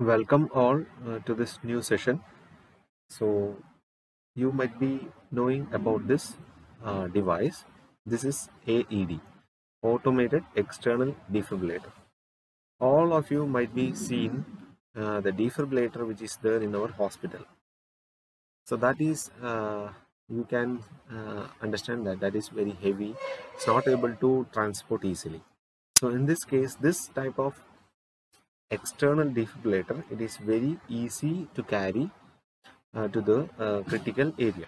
Welcome all to this new session. So, you might be knowing about this device. This is AED, Automated External Defibrillator. All of you might be seen the defibrillator which is there in our hospital. So that is, you can understand that that is very heavy. It's not able to transport easily. So in this case, this type of external defibrillator, it is very easy to carry to the critical area.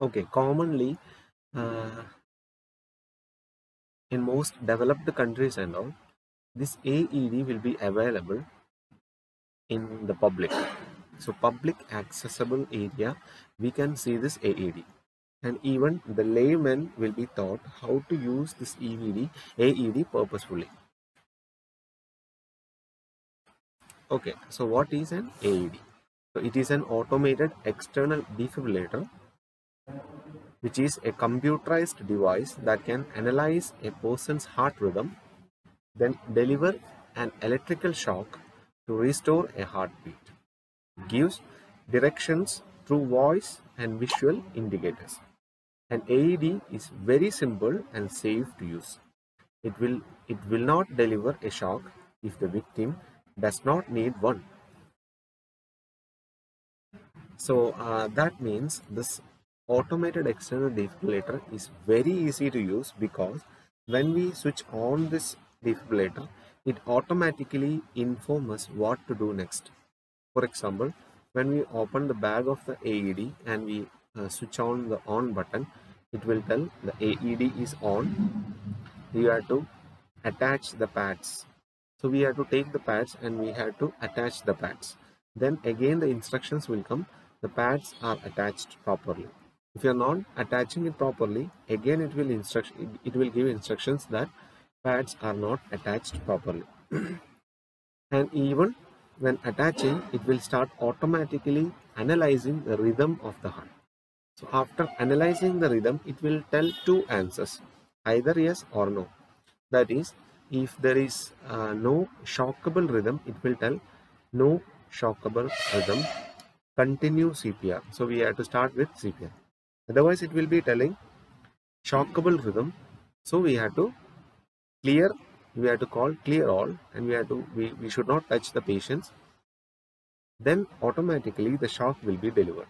Okay, commonly uh, in most developed countries and all, this AED will be available in the public. So public accessible area, we can see this AED. And even the layman will be taught how to use this AED purposefully. Okay, so what is an AED? So it is an automated external defibrillator, which is a computerized device that can analyze a person's heart rhythm, then deliver an electrical shock to restore a heartbeat. Gives directions through voice and visual indicators. An AED is very simple and safe to use. It will not deliver a shock if the victim does not need one. So that means this automated external defibrillator is very easy to use because when we switch on this defibrillator, it automatically informs us what to do next. For example, when we open the bag of the AED and we switch on the on button, it will tell the AED is on. You have to attach the pads. So we have to take the pads and we have to attach the pads. Then again the instructions will come. The pads are attached properly. If you are not attaching it properly, again it will give instructions that pads are not attached properly. And even when attaching, it will start automatically analyzing the rhythm of the heart. So after analyzing the rhythm, it will tell two answers, either yes or no. That is, if there is no shockable rhythm, it will tell no shockable rhythm, continue CPR. So we have to start with CPR. Otherwise, it will be telling shockable rhythm. So we have to clear, we have to call clear all, and we should not touch the patients. Then automatically the shock will be delivered.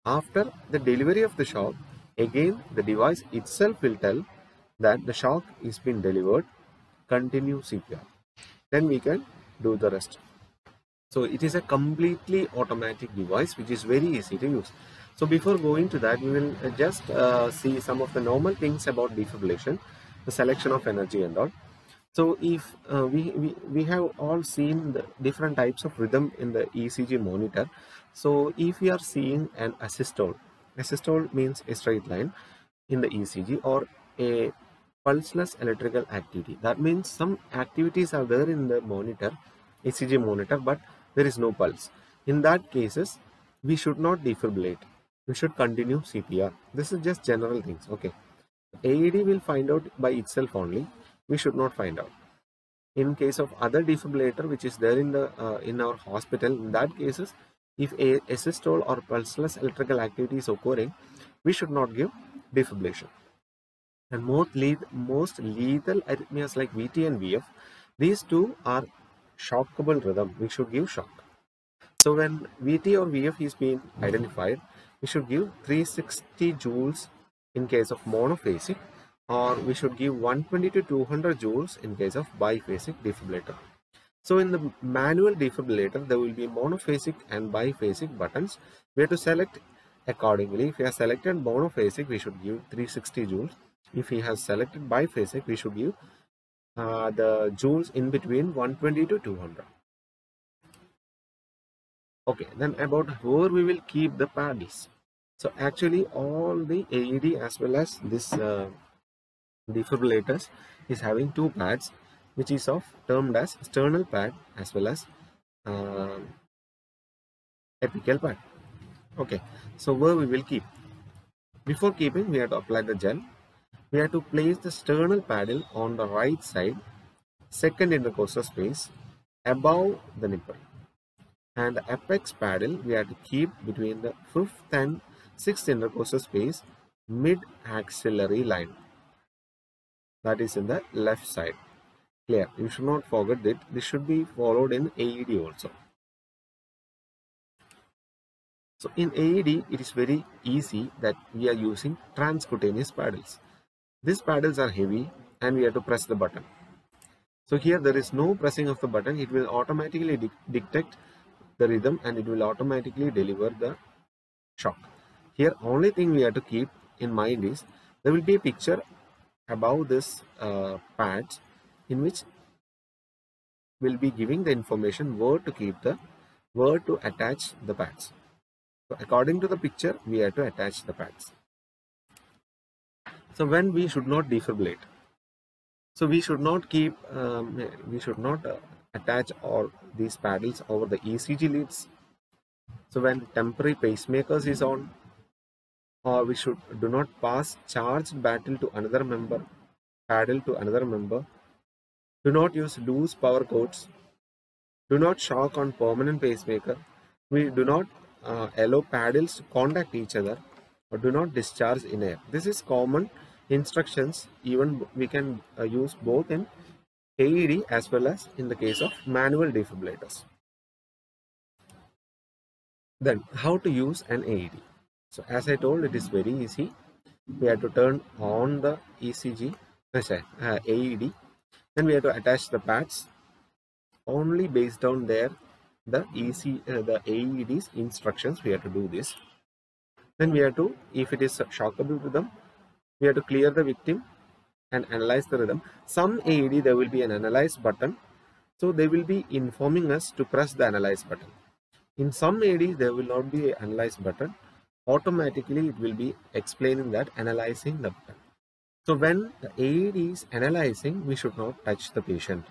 After the delivery of the shock, again the device itself will tell that the shock is been delivered, continue CPR. Then we can do the rest. So it is a completely automatic device which is very easy to use. So before going to that, we will just see some of the normal things about defibrillation, the selection of energy and all. So if we have all seen the different types of rhythm in the ECG monitor. So if we are seeing an asystole means a straight line in the ECG, or a pulseless electrical activity. That means some activities are there in the monitor, ECG monitor, but there is no pulse. In that cases, we should not defibrillate. We should continue CPR. This is just general things. Okay. AED will find out by itself only. We should not find out. In case of other defibrillator which is there in the in our hospital, in that cases, if a asystole or pulseless electrical activity is occurring, we should not give defibrillation. And most lethal arrhythmias like VT and VF, these two are shockable rhythm. We should give shock. So when VT or VF is being identified, we should give 360 joules in case of monophasic, or we should give 120 to 200 joules in case of biphasic defibrillator. So in the manual defibrillator, there will be monophasic and biphasic buttons. We have to select accordingly. If we have selected monophasic, we should give 360 joules. If we have selected biphasic, we should give the joules in between 120 to 200. Okay, then about where we will keep the pads. So actually all the AED as well as this defibrillators is having two pads, which is of termed as sternal pad as well as apical pad. Okay, so where we will keep. Before keeping, we have to apply the gel. We have to place the sternal paddle on the right side, second intercostal space, above the nipple. And the apex paddle we have to keep between the 5th and 6th intercostal space mid-axillary line. That is in the left side. Clear. You should not forget that this should be followed in AED also. So in AED, it is very easy that we are using transcutaneous paddles. These paddles are heavy and we have to press the button. So here there is no pressing of the button. It will automatically detect the rhythm and it will automatically deliver the shock. Here only thing we have to keep in mind is there will be a picture above this pads in which will be giving the information where to attach the pads. So according to the picture we have to attach the pads. So when we should not defibrillate, so we should not attach all these paddles over the ECG leads. So when temporary pacemakers is on, or we do not pass charged paddle to another member. Do not use loose power cords. Do not shock on permanent pacemaker. We do not allow paddles to contact each other, or do not discharge in air. This is common instructions. Even we can use both in AED as well as in the case of manual defibrillators. Then how to use an AED? So as I told, it is very easy. We have to turn on the AED. Then we have to attach the pads. Only based on the AED's instructions we have to do this. Then we have to, if it is shockable rhythm, we have to clear the victim and analyze the rhythm. Some AED there will be an analyze button, so they will be informing us to press the analyze button. In some AED there will not be an analyze button. Automatically it will be explaining that analyzing the button. So when the AED is analyzing, we should not touch the patient.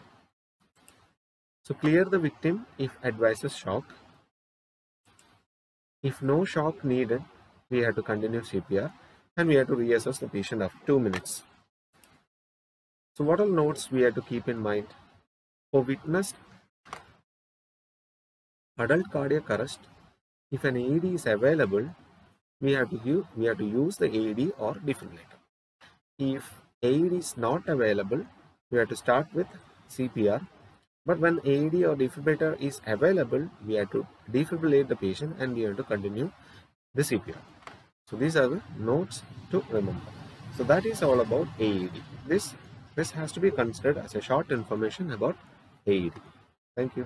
So clear the victim if advises shock. If no shock needed, we have to continue CPR and we have to reassess the patient after 2 minutes. So what all notes we have to keep in mind? For witnessed adult cardiac arrest, if an AED is available, we have to use the AED or defibrillator. If AED is not available, we have to start with CPR. But when AED or defibrillator is available, we have to defibrillate the patient and we have to continue the CPR. So these are the notes to remember. So that is all about AED. This has to be considered as a short information about AED. Thank you.